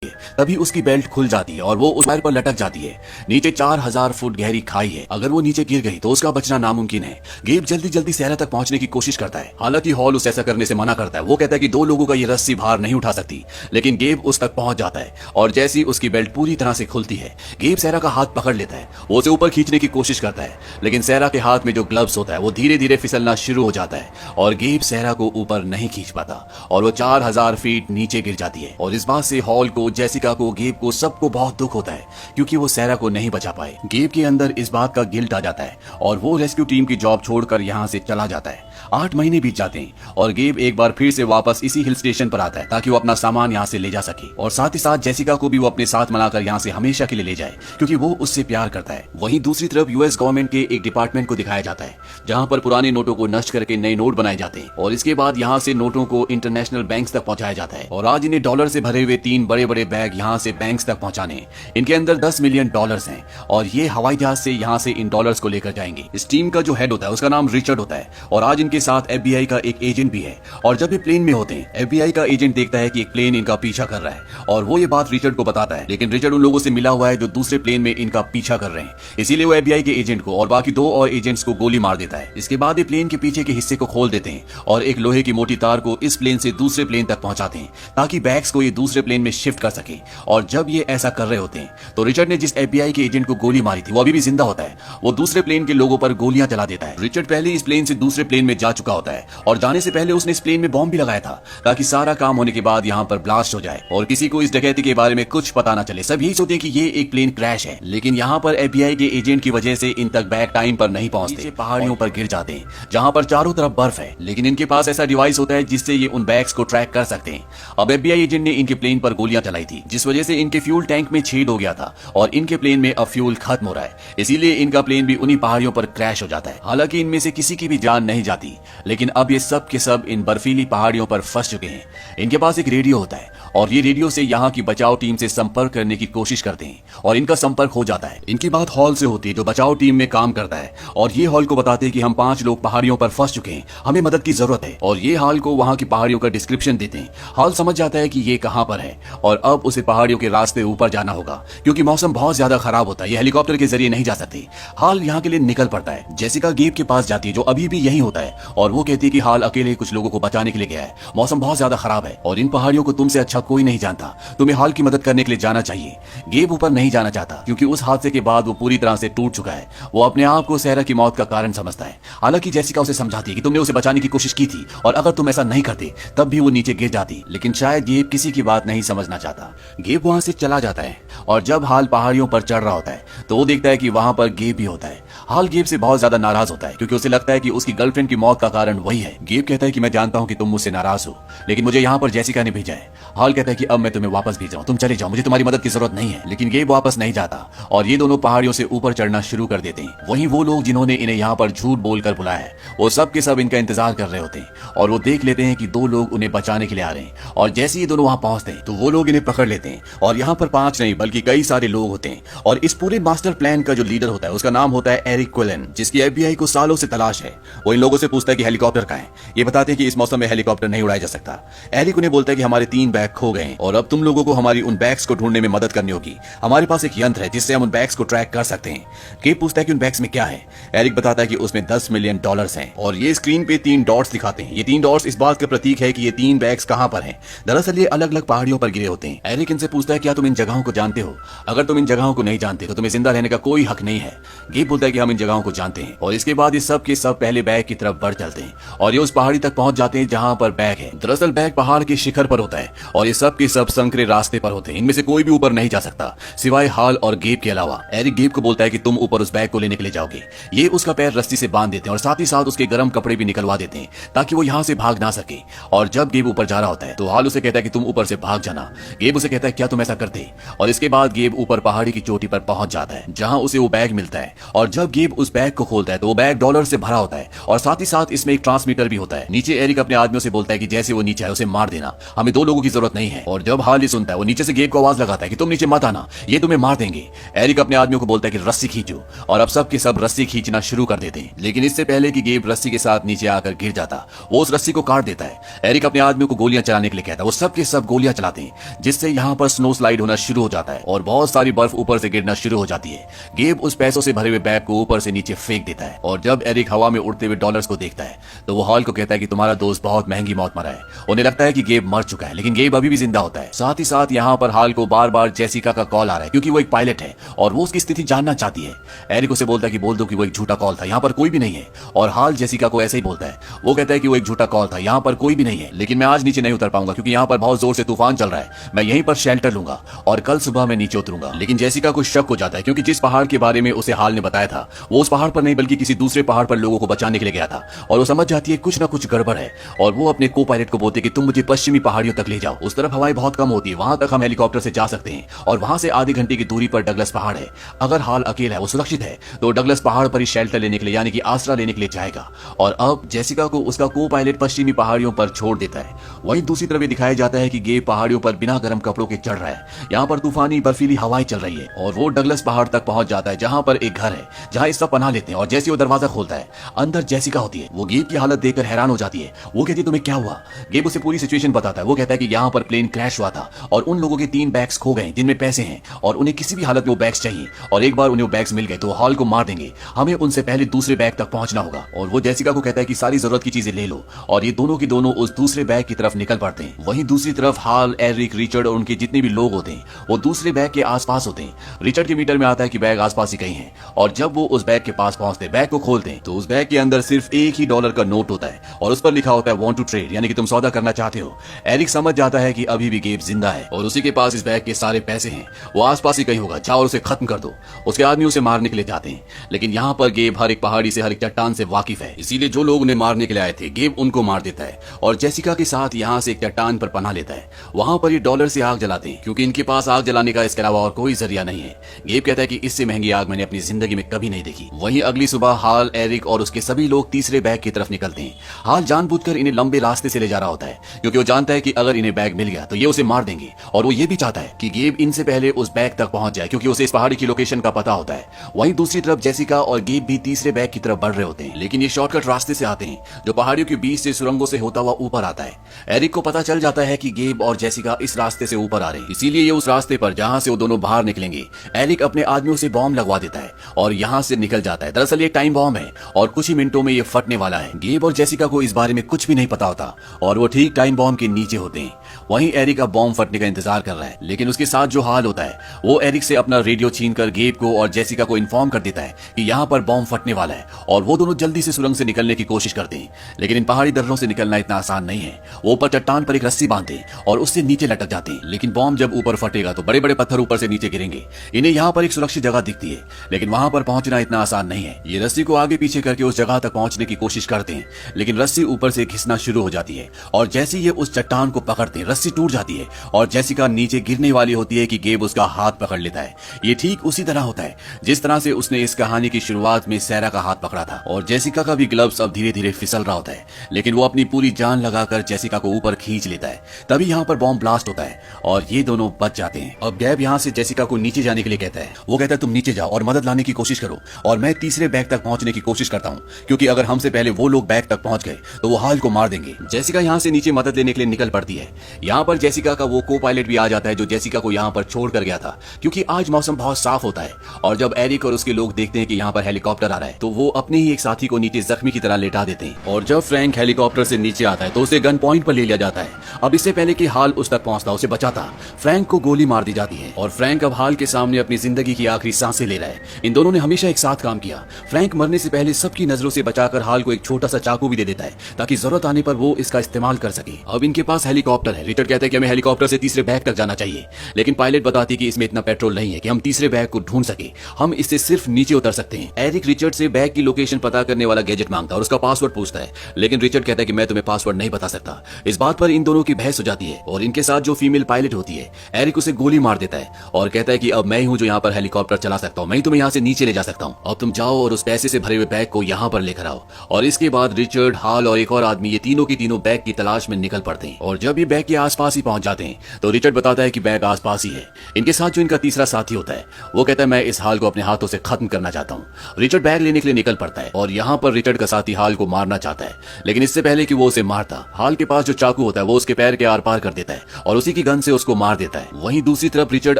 तभी उसकी बेल्ट खुल जाती है और वो उस वायर पर लटक जाती है। नीचे 4000 फुट गहरी खाई है। अगर वो नीचे गिर गई तो उसका बचना नामुमकिन है। गेब जल्दी जल्दी सहरा तक पहुंचने की कोशिश करता है। हालांकि हॉल उसे ऐसा करने से मना करता है। वो कहता है कि 2 लोगों का ये रस्सी भार नहीं उठा सकती, लेकिन गेब उस तक पहुंच जाता है और जैसी उसकी बेल्ट पूरी तरह से खुलती है, गेब सहरा का हाथ पकड़ लेता है। वो उसे ऊपर खींचने की कोशिश करता है, लेकिन सहरा के हाथ में जो ग्लव्स होता है वो धीरे धीरे फिसलना शुरू हो जाता है और गेब सहरा को ऊपर नहीं खींच पाता और वो 4000 फीट नीचे गिर जाती है। और इस बात से हॉल को, जेसिका को, गेब को, सबको बहुत दुख होता है क्योंकि वो सहरा को नहीं बचा पाए। गेब के अंदर इस बात का गिल्ट आ जाता है और वो रेस्क्यू टीम की जॉब छोड़कर यहाँ से चला जाता है। 8 महीने बीत जाते हैं और गेब एक बार फिर से वापस इसी हिल स्टेशन पर आता है ताकि वो अपना सामान यहाँ से ले जा सके और साथ ही साथ जेसिका को भी वो अपने साथ मनाकर यहाँ से हमेशा के लिए ले जाए क्योंकि वो उससे प्यार करता है। वहीं दूसरी तरफ यूएस गवर्नमेंट के एक डिपार्टमेंट को दिखाया जाता है जहाँ पर पुराने नोटों को नष्ट करके नए नोट बनाए जाते हैं और इसके बाद यहाँ से नोटों को इंटरनेशनल बैंक तक पहुंचाया जाता है। और आज इन्हें डॉलर से भरे हुए 3 बड़े बड़े बैग यहाँ से बैंक तक पहुंचाने। इनके अंदर $10 मिलियन हैं और ये हवाई जहाज से यहाँ से इन डॉलर्स को लेकर जाएंगे। इस टीम का जो हेड होता है उसका नाम रिचर्ड होता है और आज इनके साथ FBI का एक एजेंट भी है। और जब ये प्लेन में होते हैं, FBI का एजेंट देखता है कि एक प्लेन इनका पीछा कर रहा है और वो ये बात रिचर्ड को बताता है, लेकिन रिचर्ड उन लोगों से मिला हुआ है जो दूसरे प्लेन में इनका पीछा कर रहे हैं। इसीलिए वो FBI के एजेंट को और बाकी 2 और एजेंट्स को गोली मार देता है। इसके बाद ये प्लेन के पीछे के हिस्से को खोल देते हैं और एक लोहे की मोटी तार को इस प्लेन से दूसरे प्लेन तक पहुंचाते हैं ताकि बैग्स को ये दूसरे प्लेन में शिफ्ट कर सके। और जब ये ऐसा कर रहे होते हैं तो रिचर्ड ने जिस FBI के एजेंट को गोली मारी थी वो अभी भी जिंदा होता है। वो दूसरे प्लेन के लोगों पर गोलियां चला देता है। रिचर्ड पहले इस प्लेन से दूसरे प्लेन में जा चुका होता है और जाने से पहले उसने इस प्लेन में बॉम्ब भी लगाया था ताकि सारा काम होने के बाद यहाँ पर ब्लास्ट हो जाए और किसी को इस डकैती के बारे में कुछ पता ना चले। सब यही सोचते हैं कि ये एक प्लेन क्रैश है, लेकिन यहाँ पर FBI के एजेंट की वजह से इन तक बैग टाइम पर नहीं पहुंचते, पहाड़ियों पर गिर जाते हैं जहाँ पर चारों तरफ बर्फ है। लेकिन इनके पास ऐसा डिवाइस होता है जिससे ये उन बैग्स को ट्रैक कर सकते हैं। अब FBI एजेंट ने इनके प्लेन पर गोलियां चलाई थी जिस वजह से इनके फ्यूल टैंक में छेद हो गया था और इनके प्लेन में अब फ्यूल खत्म हो रहा है, इसीलिए इनका प्लेन भी उन्हीं पहाड़ियों पर क्रैश हो जाता है। हालांकि इनमें से किसी की भी जान नहीं जाती, लेकिन अब ये सब के सब इन बर्फीली पहाड़ियों पर फंस चुके हैं। इनके पास एक रेडियो होता है और ये रेडियो से यहाँ की बचाव टीम से संपर्क करने की कोशिश करते हैं और इनका संपर्क हो जाता है। इनकी बात हॉल से होती है जो बचाव टीम में काम करता है और ये हॉल को बताते हैं कि हम 5 लोग पहाड़ियों पर फंस चुके हैं, हमें मदद की जरूरत है। और ये हॉल को वहाँ की पहाड़ियों का डिस्क्रिप्शन देते हैं। हॉल समझ जाता है कि ये कहाँ पर है और अब उसे पहाड़ियों के रास्ते ऊपर जाना होगा क्योंकि मौसम बहुत ज्यादा खराब होता है, ये हेलीकॉप्टर के जरिए नहीं जा सकती। हाल यहाँ के लिए निकल पड़ता है। जेसिका गेब के पास जाती है जो अभी भी यही होता है और वो कहती है कि हाल अकेले कुछ लोगों को बचाने के लिए गया है, मौसम बहुत ज्यादा खराब है और इन पहाड़ियों को तुमसे अच्छा कोई नहीं जानता, तुम्हें हाल की मदद करने के लिए जाना चाहिए। गेब ऊपर नहीं जाना चाहता क्योंकि उस हादसे के बाद वो पूरी तरह से टूट चुका है। वो अपने आप को सहरा की मौत का कारण समझता है। हालांकि जेसिका उसे समझाती है कि तुमने उसे बचाने की कोशिश की थी और अगर तुम ऐसा नहीं करते तब भी वो नीचे गिर जाती, लेकिन शायद गेब किसी की बात नहीं समझना चाहता। गेब वहां से चला जाता है और जब हाल पहाड़ियों पर चढ़ रहा होता है तो वो देखता है कि वहां पर गेब भी होता है। हाल गेब से बहुत ज्यादा नाराज होता है क्योंकि उसे लगता है कि उसकी गर्लफ्रेंड की मौत का कारण वही है। गेब कहता है कि मैं जानता हूं कि तुम मुझसे नाराज हो, लेकिन मुझे यहाँ पर जेसिका ने भेजा है। हाल कहता है कि अब मैं तुम्हें वापस भेज रहा हूं, तुम चले जाओ, मुझे तुम्हारी मदद की जरूरत नहीं है। लेकिन गेब वापस नहीं जाता और ये दोनों पहाड़ियों से ऊपर चढ़ना शुरू कर देते हैं। वहीं वो लोग जिन्होंने इन्हें यहाँ पर झूठ बोलकर बुलाया है वो सब के सब इनका इंतजार कर रहे होते हैं और वो देख लेते हैं कि 2 लोग उन्हें बचाने के लिए आ रहे हैं। और जैसे ही दोनों वहां पहुंचते हैं तो वो लोग इन्हें पकड़ लेते हैं और यहाँ पर 5 नहीं बल्कि कई सारे लोग होते हैं। और इस पूरे मास्टर प्लान का जो लीडर होता है उसका नाम होता है एरिक क्विलन, जिसकी FBI को सालों से तलाश है। वो इन लोगों से पूछता है कि हेलीकॉप्टर कहाँ है। ये बताते हैं कि इस मौसम में हेलीकॉप्टर नहीं उड़ाया जा सकता। एरिक उन्हें बोलता है कि हमारे 3 बैग खो गए और अब तुम लोगों को हमारी उन बैग्स को ढूंढने में मदद करनी होगी। हमारे पास एक यंत्र है जिससे हम उन बैग्स को ट्रैक कर सकते हैं। गेब पूछता है कि उन बैग्स में क्या है। एरिक बताता है कि उसमें $10 मिलियन हैं और ये स्क्रीन पे 3 डॉट्स दिखाते हैं। ये 3 डॉट्स इस बात का प्रतीक है कि ये 3 बैग्स कहां पर हैं। दरअसल ये अलग अलग पहाड़ियों पर गिरे होते हैं। एरिक इनसे पूछता है क्या तुम इन जगहों को जानते हो। अगर तुम इन जगहों को नहीं जानते तो तुम्हें जिंदा रहने का कोई हक नहीं है। गेब बोलता है कि हम इन जगहों को जानते हैं और इसके बाद ये सब के सब पहले बैग की तरफ बढ़ चलते हैं और ये उस पहाड़ी तक पहुंच जाते हैं जहां पर बैग है। दरअसल बैग पहाड़ के शिखर पर होता है और ये सब के सब संकरे रास्ते पर होते हैं। इनमें से कोई भी ऊपर नहीं जा सकता सिवाय हाल और गेब के अलावा। एरिक गेब को बोलता है कि तुम ऊपर उस बैग को लेने के लिए जाओगे। ये उसका पैर रस्सी से बांध देते हैं और साथ ही साथ उसके गर्म कपड़े भी निकलवा देते हैं ताकि वो यहाँ से भाग ना सके। और जब गेब ऊपर जा रहा होता है तो हाल उसे कहता है कि तुम ऊपर से भाग जाना। गेब उसे कहता है क्या तुम ऐसा करते। और इसके बाद गेब ऊपर पहाड़ी की चोटी पर पहुंच जाता है जहां उसे वो बैग मिलता है। और जब गेब उस बैग को खोलता है तो वो बैग डॉलर से भरा होता है और साथ ही साथ इसमें एक ट्रांसमीटर भी होता है। नीचे एरिक अपने आदमियों से बोलता है कि जैसे वो नीचे आए उसे मार देना, हमें 2 लोगों की जरूरत नहीं है। और जब हाल ये सुनता है वो नीचे से गेब को आवाज लगाता है कि तुम नीचे मत आना, ये तुम्हें मार देंगे। एरिक अपने आदमियों को बोलता है कि रस्सी खींचो और अब सब के सब रस्सी खींचना शुरू कर देते हैं। लेकिन इससे पहले कि गेब रस्सी के साथ नीचे आकर गिर जाता, वो उस रस्सी को काट देता है। एरिक अपने आदमियों को गोलियां चलाने के लिए कहता है, वो सब के सब गोलियां चलाते हैं जिससे यहाँ पर स्नो स्लाइड होना शुरू हो जाता है और बहुत सारी बर्फ ऊपर से गिरना शुरू हो जाती है। गेब उस पैसों से भरे हुए बैग को ऊपर से नीचे फेंक देता है और जब एरिक हवा में उड़ते हुए डॉलर्स को देखता है तो वो हॉल को कहता है कि तुम्हारा दोस्त बहुत महंगी मौत मरा है। उन्हें लगता है कि गेब मर चुका है लेकिन गेब अभी भी जिंदा होता है। साथ ही साथ यहाँ पर हाल को बार बार जेसिका का कॉल आ रहा है क्योंकि वो एक पायलट है और वो उसकी स्थिति जानना चाहती है। एरिक उसे बोलता है कि बोल दो कि वो एक झूठा कॉल था, यहाँ पर कोई भी नहीं है। और हाल जेसिका को ऐसे ही बोलता है, वो कहता है कि वो एक झूठा कॉल था, यहाँ पर कोई भी नहीं है, लेकिन मैं आज नीचे नहीं उतर पाऊंगा क्योंकि यहाँ पर बहुत जोर से तूफान चल रहा है। मैं यहीं पर शेल्टर लूंगा और कल सुबह मैं नीचे उतरूंगा। लेकिन जेसिका को शक हो जाता है क्योंकि जिस पहाड़ के बारे में उसे हाल ने बताया था वो उस पहाड़ पर नहीं बल्कि किसी दूसरे पहाड़ पर लोगों को बचाने के लिए गया था और वो समझ जाती है कुछ ना कुछ गड़बड़ है। और वो अपने को पायलट को बोलते कि तुम मुझे पश्चिमी पहाड़ियों तक ले जाओ, उस तरफ हवाएं बहुत कम होती है, वहां तक हम हेलीकॉप्टर से जा सकते हैं और वहां से आधे घंटे की दूरी पर डगलस पहाड़ है। अगर हाल अकेला है, वो सुरक्षित है, तो डगलस पहाड़ पर ही शेल्टर लेने के लिए यानी कि आसरा लेने के लिए जाएगा। और अब जेसिका को उसका को पायलट पश्चिमी पहाड़ियों पर छोड़ देता है। वहीं दूसरी तरफ दिखाया जाता है कि गेब पहाड़ियों पर बिना गर्म कपड़ों के चढ़ रहा है। यहाँ पर तूफानी बर्फीली हवाएं चल रही है और वो डगलस पहाड़ तक पहुंच जाता है जहां पर एक घर है जहां इस सब पनाह लेते हैं। और जैसे वो दरवाजा खोलता है अंदर जेसिका होती है। वो गेब की हालत देखकर हैरान हो जाती है। वो कहती है तुम्हें क्या हुआ? गेब उसे पूरी सिचुएशन बताता है। वो कहता है कि यहाँ पर प्लेन क्रैश हुआ था और उन लोगों के 3 बैग्स खो गए जिनमें पैसे हैं और उन्हें किसी भी हालत में वो बैग्स चाहिए और एक बार उन्हें वो बैग्स मिल गए तो हॉल को मार देंगे, हमें उनसे पहले दूसरे बैग तक पहुंचना होगा। और वो जेसिका को कहता है कि सारी जरूरत की चीजें ले लो और ये दोनों की दोनों उस दूसरे बैग की तरफ निकल पड़ते हैं। वहीं दूसरी तरफ हाल, एरिक, रिचर्ड और उनके जितने भी लोग होते हैं वो दूसरे बैग के आसपास होते हैं। रिचर्ड के मीटर में आता है कि बैग आसपास ही कहीं है और जब वो उस बैग के पास पहुंचते बैग को खोलते हैं तो उस बैग के अंदर सिर्फ $1 ही का नोट होता है और उस पर लिखा होता है वांट टू ट्रेड यानी कि तुम सौदा करना चाहते हो। एरिक समझ जाता है कि अभी भी गेब जिंदा है और उसी के पास इस बैग के सारे पैसे हैं, वो आसपास ही कहीं होगा, जाओ और उसे खत्म कर दो। उसके आदमी उसे मारने के लिए जाते हैं लेकिन यहाँ पर गेब हर एक पहाड़ी से, हर एक चट्टान से वाकिफ है, इसीलिए जो लोग उन्हें मारने के लिए आए थे गेब उनको मार देता है और जेसिका के साथ यहाँ से एक चट्टान पर पनाह लेता है। वहां पर ये डॉलर से आग जलाते हैं क्योंकि इनके पास आग जलाने का इसके अलावा और कोई जरिया नहीं है। गेब कहता है कि इससे महंगी आग मैंने अपनी जिंदगी में कभी नहीं देखी। वहीं अगली सुबह हाल, एरिक और उसके सभी लोग तीसरे बैग की तरफ निकलते हैं। हाल जानबूझकर इन्हें लंबे रास्ते से ले जा रहा होता है क्योंकि वो जानता है कि अगर इन्हें बैग मिल गया तो ये उसे मार देंगे और वो ये भी चाहता है कि गेब इनसे पहले उस बैग तक पहुंच जाए क्योंकि उसे इस पहाड़ी की लोकेशन का पता होता है। वहीं दूसरी तरफ जेसिका और गेब भी तीसरे बैग की तरफ बढ़ रहे होते हैं लेकिन ये शॉर्टकट रास्ते से आते हैं जो पहाड़ियों के बीच से सुरंगों से होता हुआ ऊपर आता है। एरिक को पता चल जाता है कि गेब और जेसिका इस रास्ते से ऊपर आ रहे हैं, इसीलिए ये उस रास्ते पर जहां से वो दोनों बाहर निकलेंगे एरिक अपने आदमियों से बॉम्ब लगवा देता है और यहाँ से निकल जाता है। दरअसल ये टाइम बॉम्ब है और कुछ ही मिनटों में ये फटने वाला है। गेब और जेसिका को इस बारे में कुछ भी नहीं पता होता और वो ठीक टाइम बॉम्ब के नीचे होते हैं। वहीं एरिक अब बॉम्ब फटने का इंतजार कर रहा है लेकिन उसके साथ जो हाल होता है वो एरिक से अपना रेडियो छीनकर गेब को और जेसिका को इन्फॉर्म कर देता है कि यहाँ पर बॉम्ब फटने वाला है और वो दोनों जल्दी से सुरंग से निकलने की कोशिश करते हैं। लेकिन इन पहाड़ी दर्रों से निकलना इतना आसान नहीं है। वो ऊपर चट्टान पर एक रस्सी बांधते हैं और उससे नीचे लटक जाते हैं लेकिन बॉम्ब जब ऊपर फटेगा तो बड़े बड़े पत्थर ऊपर से नीचे गिरेंगे। इन्हें यहाँ पर एक सुरक्षित जगह दिखती है लेकिन वहां पर पहुंचना इतना आसान नहीं है। ये रस्सी को आगे पीछे करके उस जगह तक पहुंचने की कोशिश करते हैं लेकिन रस्सी ऊपर से घिसना शुरू हो जाती है और जैसे ये उस चट्टान को पकड़ते हैं रस्सी टूट जाती है और जेसिका नीचे गिरने वाली होती है कि गेब उसका हाथ पकड़ लेता है। ये ठीक उसी तरह होता है जिस तरह से उसने इस कहानी की शुरुआत में सैरा का हाथ पकड़ा था और जेसिका का भी ग्लव्स अब धीरे धीरे फिसल रहा होता है लेकिन वो अपनी पूरी जान लगाकर जेसिका को ऊपर खींच लेता है। तभी यहाँ पर बॉम्ब ब्लास्ट होता है और ये दोनों बच जाते हैं। अब गेब यहाँ से जेसिका को नीचे जाने के लिए कहता है। वो कहता है तुम नीचे जाओ और मदद लाने की कोशिश करो और मैं तीसरे बैग तक पहुंचने की कोशिश करता हूँ क्योंकि अगर हमसे पहले वो लोग बैग तक पहुंच गए तो वो हाल को मार देंगे। जेसिका यहाँ से नीचे मदद लेने के लिए निकल पड़ती है। यहाँ पर जेसिका का वो को पायलट भी आ जाता है जो जेसिका को यहाँ पर छोड़ कर गया था क्योंकि आज मौसम बहुत साफ होता है और जब एरिक और उसके लोग देखते हैं कि यहाँ पर हेलीकॉप्टर आ रहा है तो वो अपने ही एक साथी को नीचे जख्मी की तरह लेटा देते हैं और जब फ्रैंक हेलीकॉप्टर से नीचे आता है तो उसे गन पॉइंट पर ले लिया जाता है। अब इससे पहले कि हाल उस तक पहुंचता उसे बचाता फ्रैंक को गोली मार दी जाती है और फ्रैंक अब हाल के सामने अपनी जिंदगी की आखिरी सांसें ले रहा है। इन दोनों ने हमेशा एक साथ काम किया। फ्रैंक मरने से पहले सबकी नजरों से बचाकर हाल को एक छोटा सा चाकू भी दे देता है ताकि जरूरत आने पर वो इसका इस्तेमाल कर सके। अब इनके पास हेलीकॉप्टर है। रिचर्ड कहता है कि हमें हेलीकॉप्टर से तीसरे बैग तक जाना चाहिए, लेकिन पायलट बताती है कि इसमें इतना पेट्रोल नहीं है कि हम तीसरे बैग को ढूंढ सके, हम इससे सिर्फ नीचे उतर सकते हैं। एरिक रिचर्ड से बैग की लोकेशन पता करने वाला गैजेट मांगता है और उसका पासवर्ड पूछता है, लेकिन रिचर्ड कहता है कि मैं तुम्हें पासवर्ड नहीं बता सकता। इस बात पर इन दोनों की बहस हो जाती है और इनके साथ जो फीमेल पायलट होती है, एरिक उसे गोली मार देता है और कहता है कि अब मैं ही हूं जो यहाँ पर हेलीकॉप्टर चला सकता हूँ, मैं तुम्हें यहाँ से नीचे ले जा सकता हूँ, अब तुम जाओ और उस पैसे से भरे हुए बैग को यहाँ पर लेकर आओ। और इसके बाद रिचर्ड, हाल और एक और आदमी, ये तीनों की तीनों बैग की तलाश में निकल पड़ते हैं। और जब ये बैग के आसपास ही पहुंच जाते हैं तो रिचर्ड बताता है कि बैग आसपास ही है। इनके साथ जो इनका तीसरा साथी होता है वो कहता है मैं इस हाल को अपने हाथों से खत्म करना चाहता हूँ। रिचर्ड बैग लेने के लिए निकल पड़ता है और यहाँ पर रिचर्ड का साथी हाल को मारना चाहता है, लेकिन इससे पहले कि वो उसे मारता, हाल के पास जो चाकू होता है वो उसके पैर के आर पार कर देता है और उसी की गन से उसको मार देता है। वहीं दूसरी तरफ रिचर्ड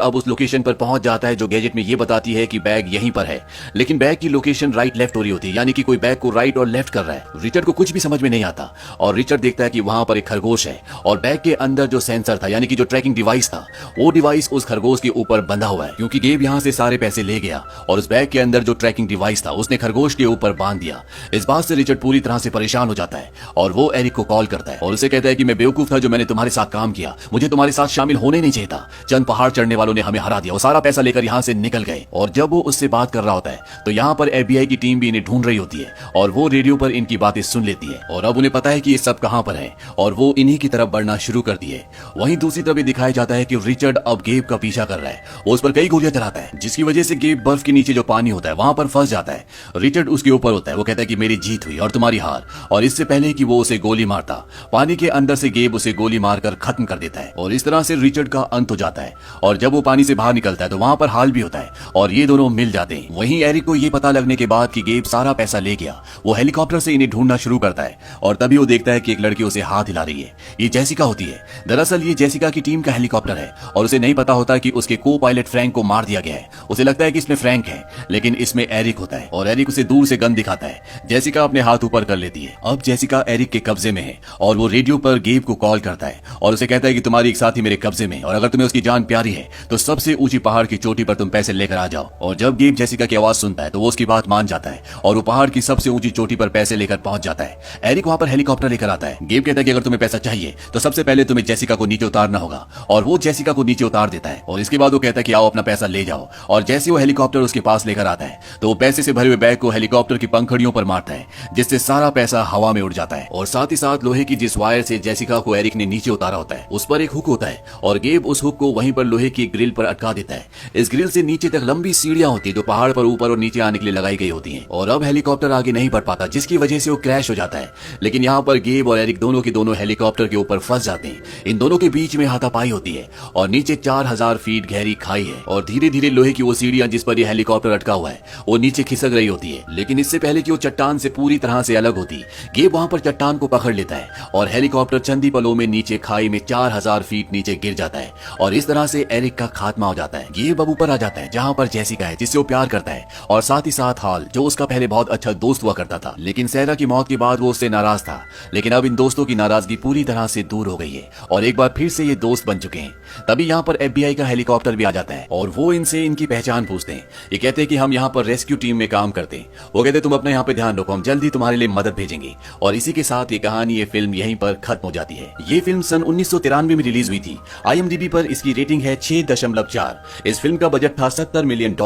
अब उस लोकेशन पर पहुंच जाता है जो गैजेट में ये बताती है कि बैग यहीं पर है, लेकिन बैग की लोकेशन राइट लेफ्ट हो रही होती है, यानी कि कोई बैग को राइट और लेफ्ट कर रहा है। रिचर्ड को कुछ भी समझ में नहीं आता और रिचर्ड देखता है कि वहां पर एक खरगोश है और बैग के अंदर जो सेंसर था, यानी कि जो ट्रैकिंग डिवाइस था, वो डिवाइस उस खरगोश के ऊपर बंधा हुआ है, क्योंकि गेब यहां से सारे पैसे ले गया और उस बैग के अंदर जो ट्रैकिंग डिवाइस था उसने खरगोश के ऊपर बांध दिया। इस बात से रिचर्ड पूरी तरह से परेशान हो जाता है और वो एरिक को कॉल करता है और उसे कहता है कि मैं बेवकूफ था जो मैंने तुम्हारे साथ काम किया, मुझे तुम्हारे साथ शामिल होने नहीं चाहिए था, चंद पहाड़ चढ़ने वालों ने हमें हरा दिया, वो सारा पैसा लेकर यहाँ से निकल गए। और जब वो उससे बात कर रहा होता है तो यहाँ पर FBI की टीम भी इन्हें ढूंढ रही होती है और वो रेडियो पर इनकी बातें सुन लेती है और अब उन्हें पता है कि ये सब कहां पर है और वो इन्हीं की तरफ बढ़ना शुरू कर दिए। वहीं दूसरी तरफ दिखाया जाता है कि रिचर्ड अब गेब का पीछा कर रहा है, वो उस पर कई गोलियां चलाता है जिसकी वजह से गेब बर्फ के नीचे जो पानी होता है वहां पर फंस जाता है। रिचर्ड उसके ऊपर होता है, वो कहता है कि मेरी जीत हुई और तुम्हारी हार, और इससे पहले कि वो उसे गोली मारता, पानी के अंदर से गेब उसे गोली मारकर खत्म कर देता है और इस तरह से रिचर्ड का अंत हो जाता है। और जब वो पानी से बाहर निकलता है तो वहां पर हाल भी होता है और ये दोनों मिल जाते हैं। वहीं एरिक को ये पता लगने के बाद कि गेब सारा पैसा ले गया, वो हेलीकॉप्टर से इन्हें ढूंढना शुरू करता है और तभी वो देखता है कि एक लड़की उसे हाथ हिला रही है। ये जेसिका होती है। दरअसल ये जेसिका की टीम का हेलीकॉप्टर है और उसे नहीं पता होता कि उसके को पायलट फ्रैंक को मार दिया गया है। उसे लगता है कि इसमें फ्रैंक है, लेकिन इसमें एरिक होता है और एरिक उसे दूर से गन दिखाता है। जेसिका अपने हाथ ऊपर कर लेती है। अब जेसिका एरिक के कब्जे में है और वो रेडियो पर गेब को कॉल करता है और उसे कहता है कि तुम्हारी एक साथी मेरे कब्जे में और अगर तुम्हें उसकी जान प्यारी है तो सबसे ऊंची पहाड़ की चोटी पर तुम पैसे लेकर आ जाओ। और जब गेब जेसिका की आवाज सुनता है तो वो उसकी बात मान जाता है और वो पहाड़ की सबसे ऊंची चोटी पर पैसे लेकर पहुंच जाता है। एरिक वहां पर हेलीकॉप्टर लेकर आता है। गेब कहता है कि अगर तुम्हें पैसा चाहिए तो सबसे पहले तुम्हें जेसिका को नीचे उतारना होगा और वो जेसिका को नीचे उतार देता है और इसके बाद वो कहता है कि आओ अपना पैसा ले जाओ। और जैसे वो हेलीकॉप्टर उसके पास लेकर आता है तो वो पैसे से भरे हुए बैग को हेलीकॉप्टर की पंखड़ियों पर मारता है, जिससे सारा पैसा हवा में उड़ जाता है। और साथ ही साथ लोहे की जिस वायर से जेसिका को एरिक ने नीचे उतारा होता है उस पर एक हुक होता है और गेब उस हुक को वहीं पर लोहे की ग्रिल पर अटका देता है। इस ग्रिल से नीचे तक लंबी सीढ़ियां होती है जो पहाड़ पर ऊपर और नीचे आने के लिए लगाई गई होती हैं। और अब हेलीकॉप्टर आगे नहीं बढ़ पाता जिसकी वजह से वो क्रैश हो जाता है। लेकिन यहाँ पर गेब और एरिक दोनों के दोनों हेलीकॉप्टर के ऊपर फंस जाते हैं। इन दोनों के बीच में हाथापाई होती है और नीचे 4000 फीट गहरी खाई है और धीरे धीरे लोहे की वो सीढ़ियां जिस पर ये हेलीकॉप्टर अटका हुआ है वो नीचे खिसक रही होती है। लेकिन इससे पहले कि वो चट्टान से पूरी तरह से अलग होती, गेब वहां पर चट्टान को पकड़ लेता है और हेलीकॉप्टर चंदी पलों में नीचे खाई में 4000 फीट नीचे गिर जाता है और इस तरह से एरिक का खात्मा हो जाता है। गेब अब ऊपर आ जाता है जहां पर जेसिका है जिससे वो प्यार करता है और साथ ही साथ हाल जो उसका पहले बहुत अच्छा दोस्त हुआ करता था, लेकिन सैरा की मौत के बाद वो उससे नाराज था। लेकिन अब इन दोस्तों की नाराजगी पूरी तरह से दूर हो गई है और एक बार फिर से ये दोस्त बन चुके हैं। तभी यहाँ पर FBI का हेलीकॉप्टर भी आ जाता है और वो इनसे इनकी पहचान पूछते हैं। ये कहते हैं कि हम यहाँ पर रेस्क्यू टीम में काम करते हैं। वो कहते हैं तुम अपने यहाँ पे ध्यान रखो, हम जल्दी तुम्हारे लिए मदद भेजेंगे। और इसी के साथ ये कहानी, ये फिल्म यहीं पर खत्म हो जाती है। ये फिल्म सन 1993 में रिलीज हुई थी। IMDb पर इसकी रेटिंग है 6.4। इस फिल्म का बजट था $70 मिलियन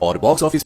और बॉक्स ऑफिस